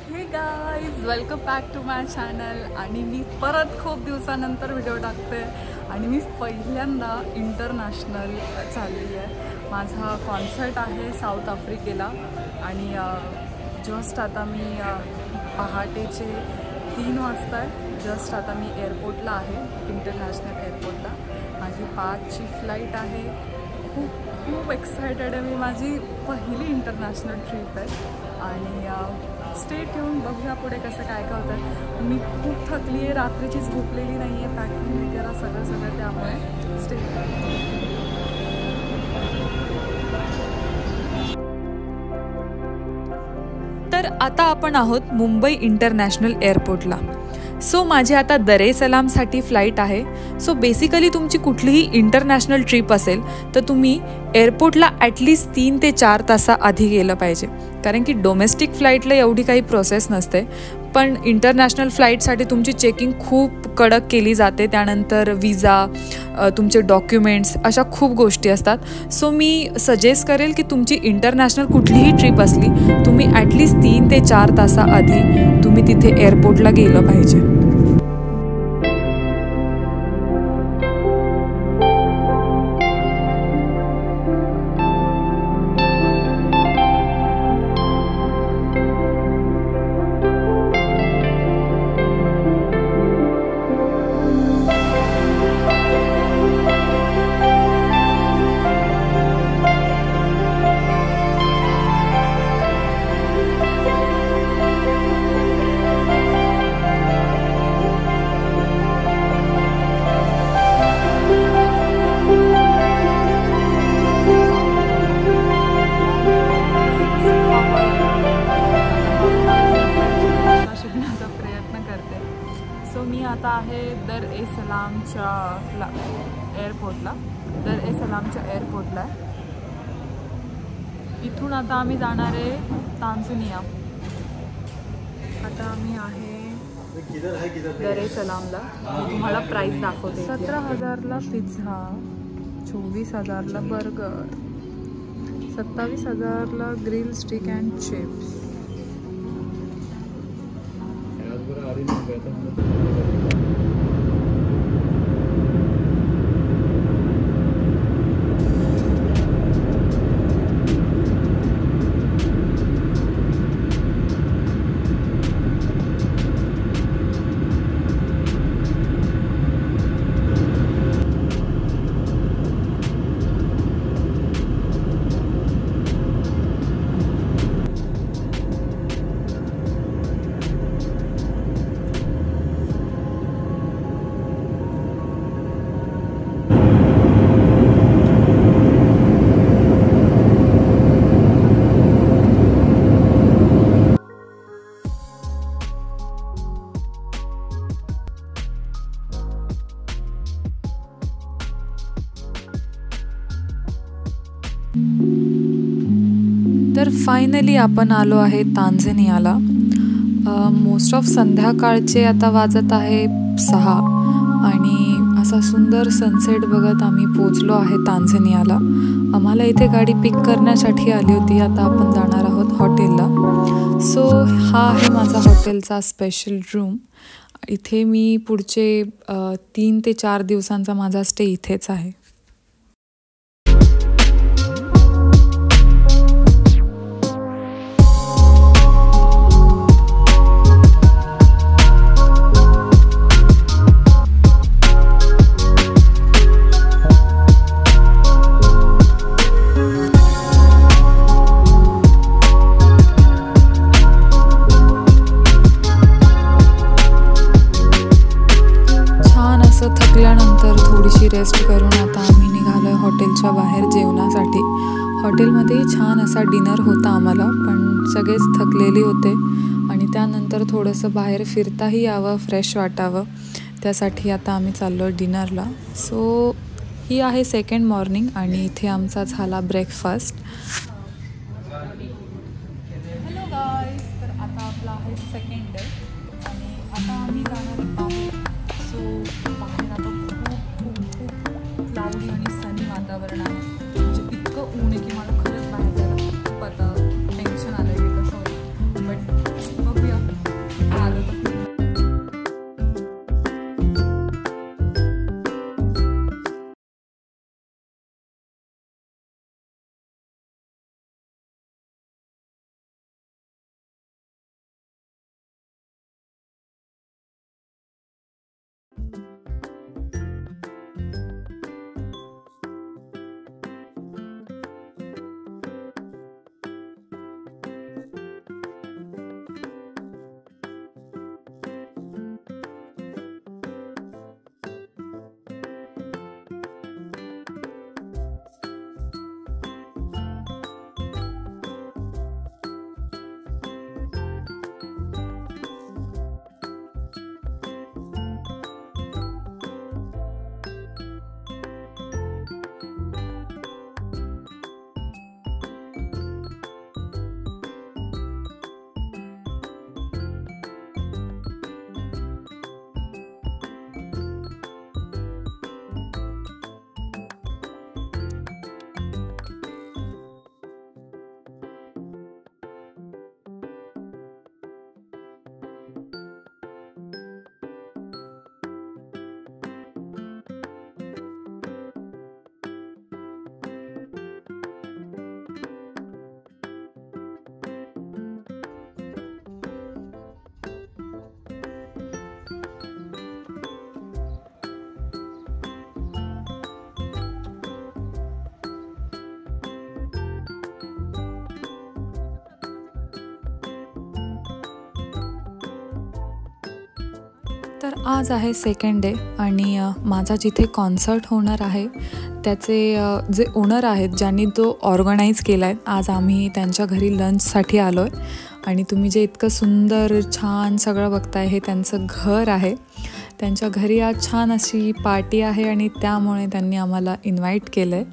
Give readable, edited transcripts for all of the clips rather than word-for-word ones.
हे guys, welcome back to my channel. आणि मी परत खूप दिवसानंतर व्हिडिओ टाकते आणि मी पहिल्यांदा इंटरनॅशनल चालली आहे. माझा कॉन्सर्ट आहे साऊथ आफ्रिकेला आणि जस्ट आता मी पहाटेचे 3 वाजता आहे. जस्ट आता मी एअरपोर्टला आहे, इंटरनॅशनल एअरपोर्टला. माझी 5ची फ्लाईट आहे. खूप एक्सायटेड आहे मी. माझी पहिली इंटरनॅशनल ट्रिप आहे आणि स्टे ट्यून, बघूया पुढे कसं काय होतं. मी खूप थकली आहे, रात्रीची झोपलेली नाही आहे, पॅकिंग वगैरे सगळं त्यामुळे स्टे. तर आता आपण आहोत मुंबई इंटरनॅशनल एअरपोर्टला. सो माझी आता दर ए सलामसाठी फ्लाईट आहे. सो बेसिकली तुमची कुठलीही इंटरनॅशनल ट्रिप असेल तर तुम्ही एअरपोर्टला ॲटलिस्ट 3 ते 4 तासाआधी गेलं पाहिजे, कारण की डोमेस्टिक फ्लाईटला एवढी काही प्रोसेस नसते. पण इंटरनॅशनल फ्लाईटसाठी तुमची चेकिंग खूप कडक केली जाते. त्यानंतर विजा, तुमचे डॉक्युमेंट्स, अशा खूप गोष्टी असतात. सो मी सजेस्ट करेल की तुमची इंटरनॅशनल कुठलीही ट्रिप असली, तुम्ही ॲटलिस्ट 3 ते 4 तासाआधी तुम्ही तिथे एअरपोर्टला गेलं पाहिजे. मी आता आहे दर ए सलामच्या एअरपोर्टला. दर ए सलामच्या एअरपोर्टला इथून आता आम्ही जाणार आहे तांझानिया. आता आम्ही आहे दर ए सलामला. मी तुम्हाला प्राईस दाखवते. 17,000ला पिझ्झा, 24,000ला बर्गर, 27,000ला ग्रिल स्टिक अँड चिप्स. तर फायनली आपण आलो आहे तांझानियाला. मोस्ट ऑफ संध्याकाळचे आता वाजत आहे 6 आणि असा सुंदर सनसेट बघत आम्ही पोचलो आहे तांझानियाला. आम्हाला इथे गाडी पिक करण्यासाठी आली होती. आता आपण जाणार आहोत हॉटेलला. सो हा आहे माझा हॉटेलचा स्पेशल रूम. इथे मी पुढचे 3 ते 4 दिवसांचा माझा स्टे इथेच आहे. थकल्यानंतर थोडीशी रेस्ट करून आता आम्ही निघालो आहे हॉटेलच्या बाहेर जेवणासाठी. हॉटेलमध्येही छान असा डिनर होता आम्हाला, पण सगळेच थकलेले होते आणि त्यानंतर थोडंसं बाहेर फिरताही यावं, फ्रेश वाटावं, त्यासाठी आता आम्ही चाललो डिनरला. सो ही आहे सेकंड मॉर्निंग आणि इथे आमचा झाला ब्रेकफास्ट. हॅलो गाईज, तर आता आपला आहे सेकंड डे आणि आता आम्ही जाणार बाहेर. सो बाहेर आता खूप क्लाउडी आणि सनी वातावरण आहे. म्हणजे इतकं ऊन आहे की मला खरंच बाहेर जायला खूप आता टेन्शन आलं आहे की कसं होतं. बट बघूया तर आज आहे सेकंड डे आणि माझा जिथे कॉन्सर्ट होणार आहे त्याचे जे ओनर आहेत ज्यांनी तो ऑर्गनाईज केला आहे, आज आम्ही त्यांच्या घरी लंचसाठी आलो आहे. आणि तुम्ही जे इतकं सुंदर छान सगळं बघताय हे त्यांचं घर आहे. त्यांच्या घरी आज छान अशी पार्टी आहे आणि त्यामुळे त्यांनी आम्हाला इन्व्हाइट केलं आहे.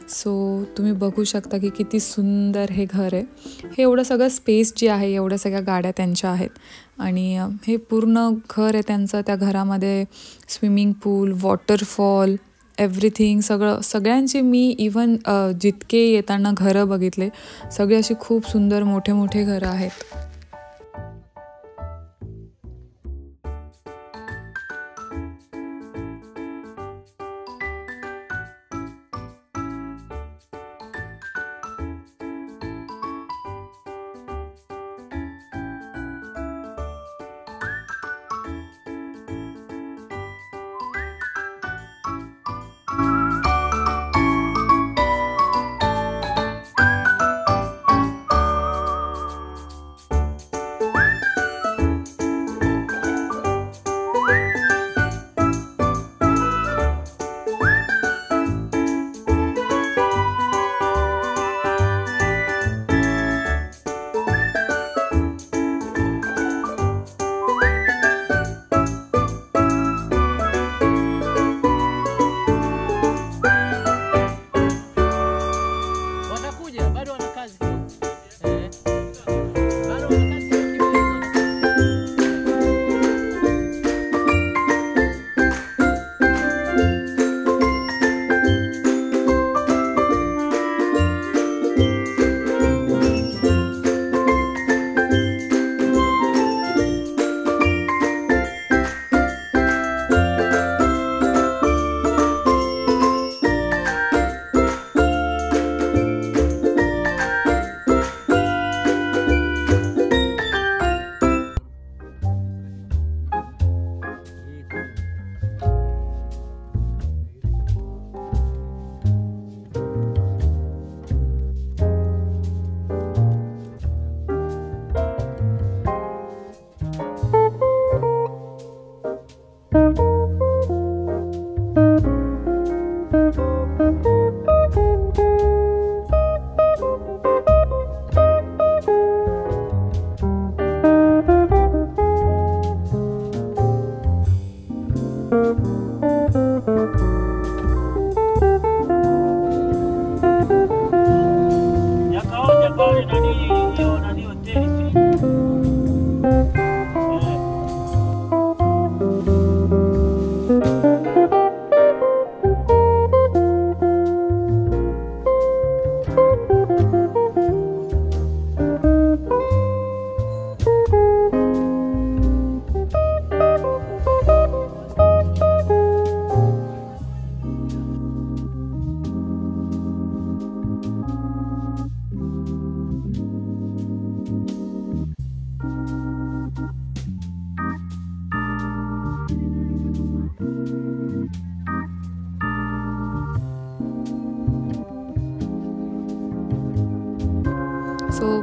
सो तुम्ही बघू शकता की किती सुंदर हे घर आहे. हे एवढं सगळं स्पेस जी आहे, एवढ्या सगळ्या गाड्या त्यांच्या आहेत आणि हे पूर्ण घर आहे त्यांचं. त्या घरामध्ये स्विमिंग पूल, वॉटरफॉल, एव्हरीथिंग सगळ्यांची मी इवन जितके येताना घरं बघितले सगळे अशी खूप सुंदर मोठे मोठे घरं आहेत.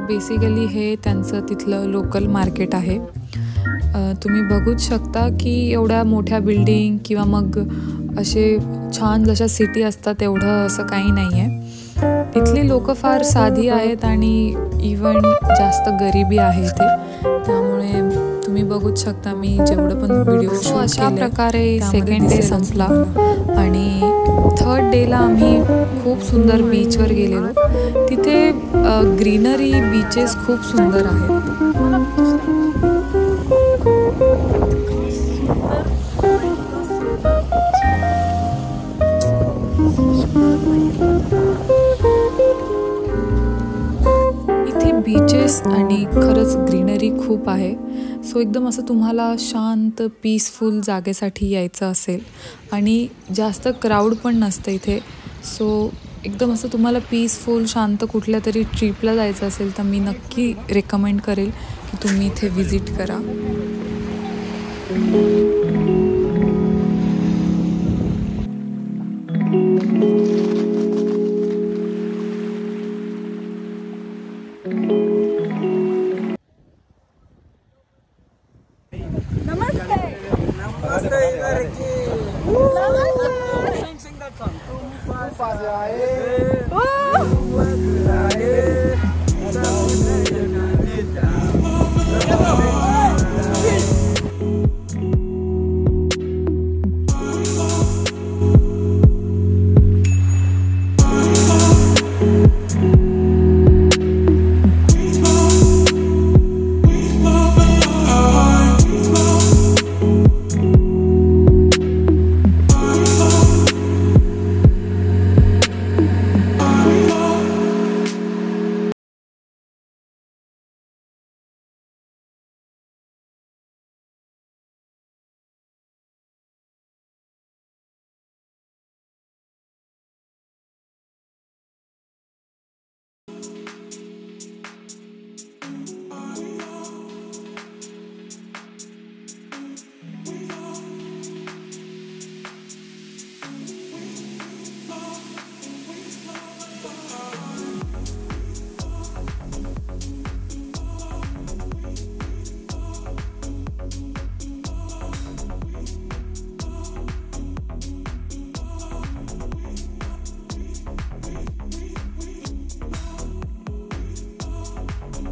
बेसिकली हे त्यांचं तिथलं लोकल मार्केट आहे. तुम्ही बघूच शकता की एवढ्या मोठ्या बिल्डिंग किंवा मग असे छान जशा सिटी असतात एवढं असं काही नाही आहे. इथली लोक फार साधी आहेत आणि इवन जास्त गरिबी आहे इथे. त्यामुळे तुम्ही बघूच शकता मी जेवढं पण व्हिडिओ शूट अशा प्रकारे सेकंड डे संपला आणि थर्ड डेला आम्ही खूप सुंदर बीचवर गेलेलो. तिथे ग्रीनरी बीचेस खूप सुंदर आहेत. इथे बीचेस आणि खरंच ग्रीनरी खूप आहे. सो एकदम असं तुम्हाला शांत पीसफुल जागेसाठी यायचं असेल आणि जास्त क्राऊड पण नसतं इथे. सो एकदम असं तुम्हाला पीसफुल शांत कुठल्या तरी ट्रिपला जायचं असेल तर मी नक्की रेकमेंड करेल की तुम्ही इथे विजिट करा.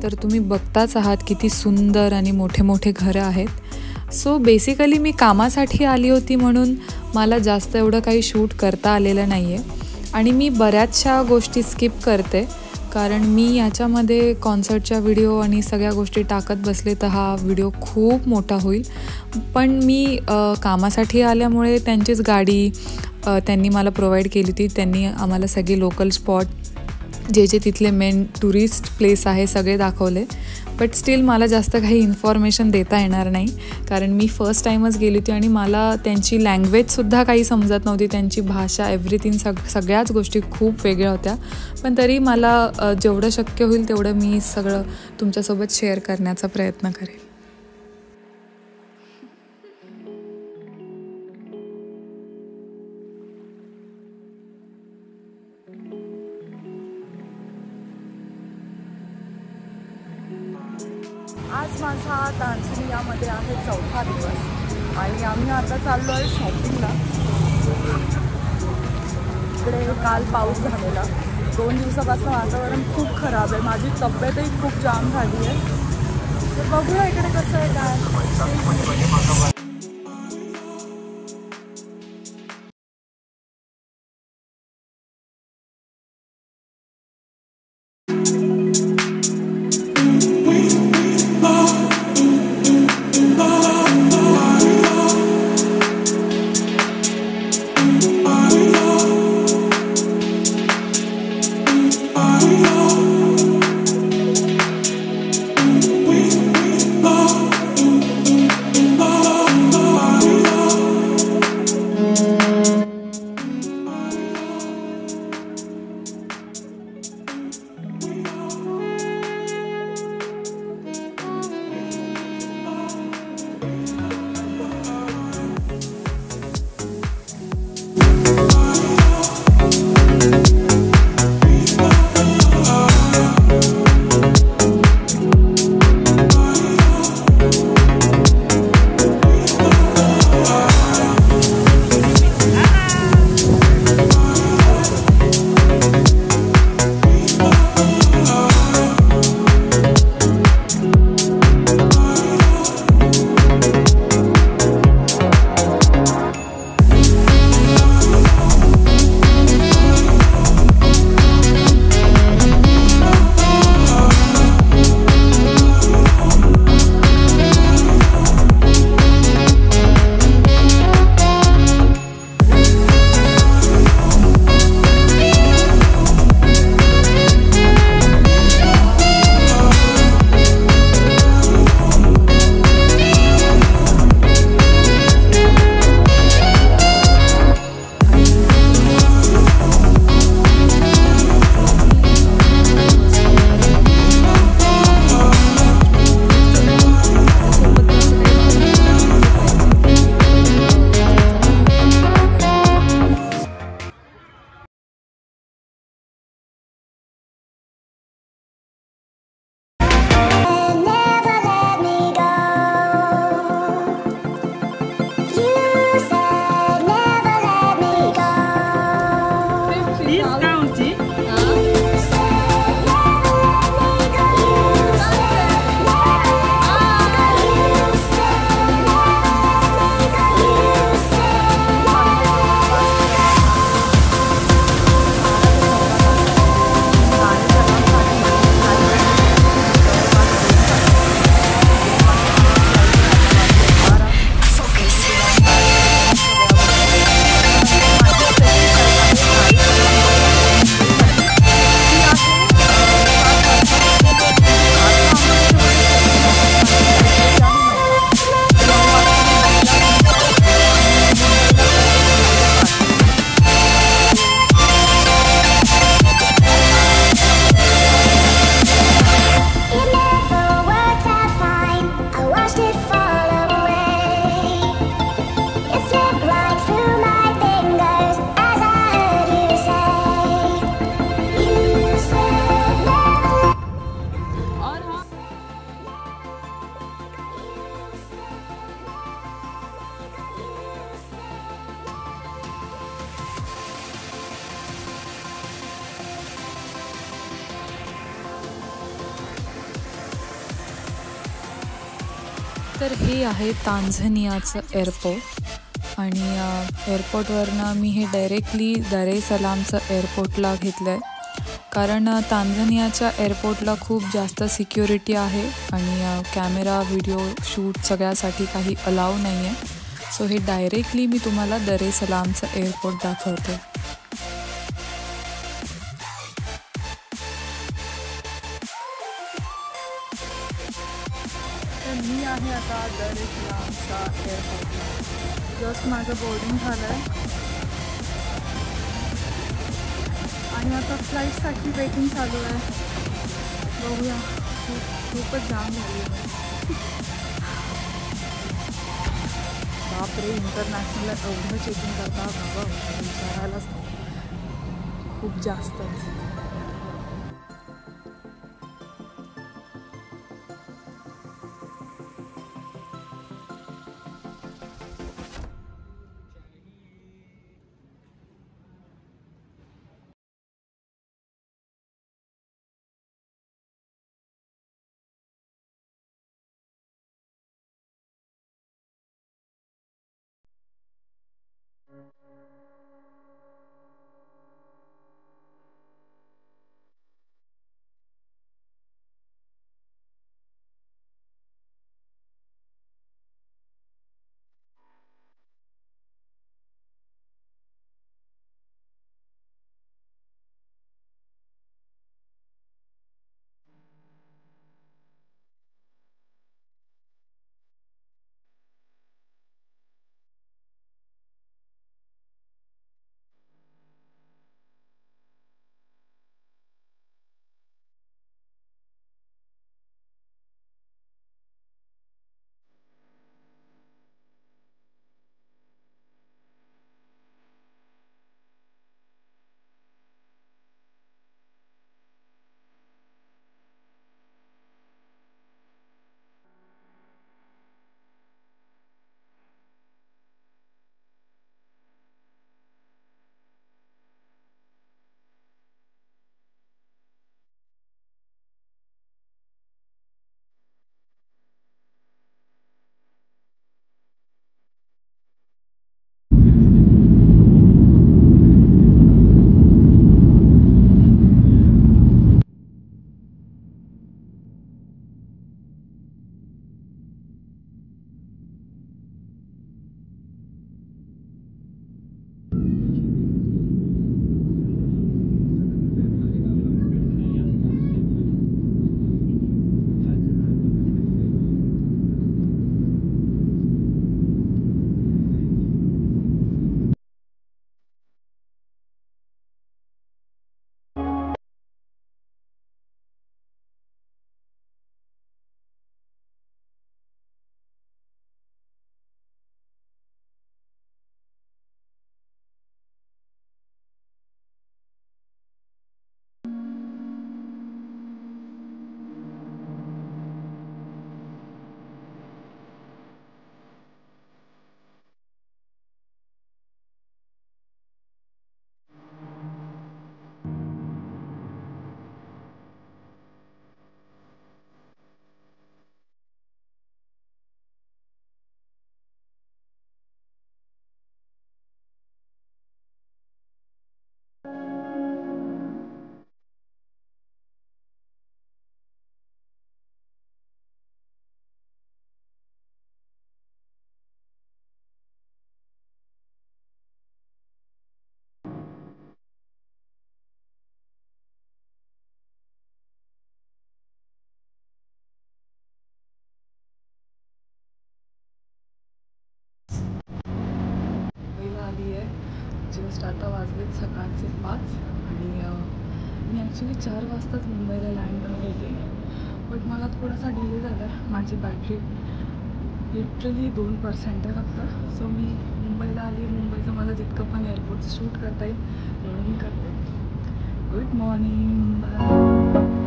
तर तुम्ही बघताच आहात किती सुंदर आणि मोठे मोठे घरं आहेत. सो बेसिकली मी कामासाठी आली होती म्हणून मला जास्त एवढं काही शूट करता आलेलं नाही आहे आणि मी बऱ्याचशा गोष्टी स्किप करते कारण मी ह्याच्यामध्ये कॉन्सर्टच्या व्हिडिओ आणि सगळ्या गोष्टी टाकत बसले तर हा व्हिडिओ खूप मोठा होईल. पण मी कामासाठी आल्यामुळे त्यांचीच गाडी त्यांनी मला प्रोव्हाइड केली होती. त्यांनी आम्हाला सगळे लोकल स्पॉट जे तिथले मेन टुरिस्ट प्लेस आहे सगळे दाखवले. बट स्टील मला जास्त काही इन्फॉर्मेशन देता येणार नाही कारण मी फर्स्ट टाईमच गेली होती आणि मला त्यांची लँग्वेजसुद्धा काही समजत नव्हती. त्यांची भाषा एव्हरीथिंग सगळ्याच गोष्टी खूप वेगळ्या होत्या. पण तरी मला जेवढं शक्य होईल तेवढं मी सगळं तुमच्यासोबत शेअर करण्याचा प्रयत्न करेन. आज माझा तांझानियामध्ये आहे 4था दिवस आणि आम्ही आता चाललो आहे शॉपिंगला. इकडे काल पाऊस झालेला. 2 दिवसापासून वातावरण खूप खराब आहे. माझी तब्येतही खूप जाम झाली आहे. तर बघूया इकडे कसं आहे काय. तर हे आहे तांझानियाचं एअरपोर्ट आणि एअरपोर्टवरनं मी हे डायरेक्टली दर ए सलामचं एअरपोर्टला घेतलं आहे, कारण तांझानियाच्या एअरपोर्टला खूप जास्त सिक्युरिटी आहे आणि कॅमेरा व्हिडिओ शूट सगळ्यासाठी काही अलाव नाही आहे. सो हे डायरेक्टली मी तुम्हाला दर ए सलामचं एअरपोर्ट दाखवते. तर मी आहे आता दर ए सलामच्या एअरपोर्टला. जस्ट माझं बोर्डिंग झालं आहे आणि आता फ्लाईटसाठी वेटिंग चालू आहे. बघूया, खूपच जाम झाली आहे. बापरे, इंटरनॅशनलला एवढं चेकिंग करतात बाबा, विचारायलाच खूप जास्तच. जस्ट आता वाजलेत सकाळचे 5 आणि मी ॲक्च्युली 4 वाजताच मुंबईला लँड झाले होते, बट मला थोडासा डिले झाला आहे. माझी बॅटरी लिटरली 2% आहे फक्त. सो मी मुंबईला आली. मुंबईचं मला जितकं पण एअरपोर्ट शूट करता येईल एवढं मी करते. Good morning Mumbai.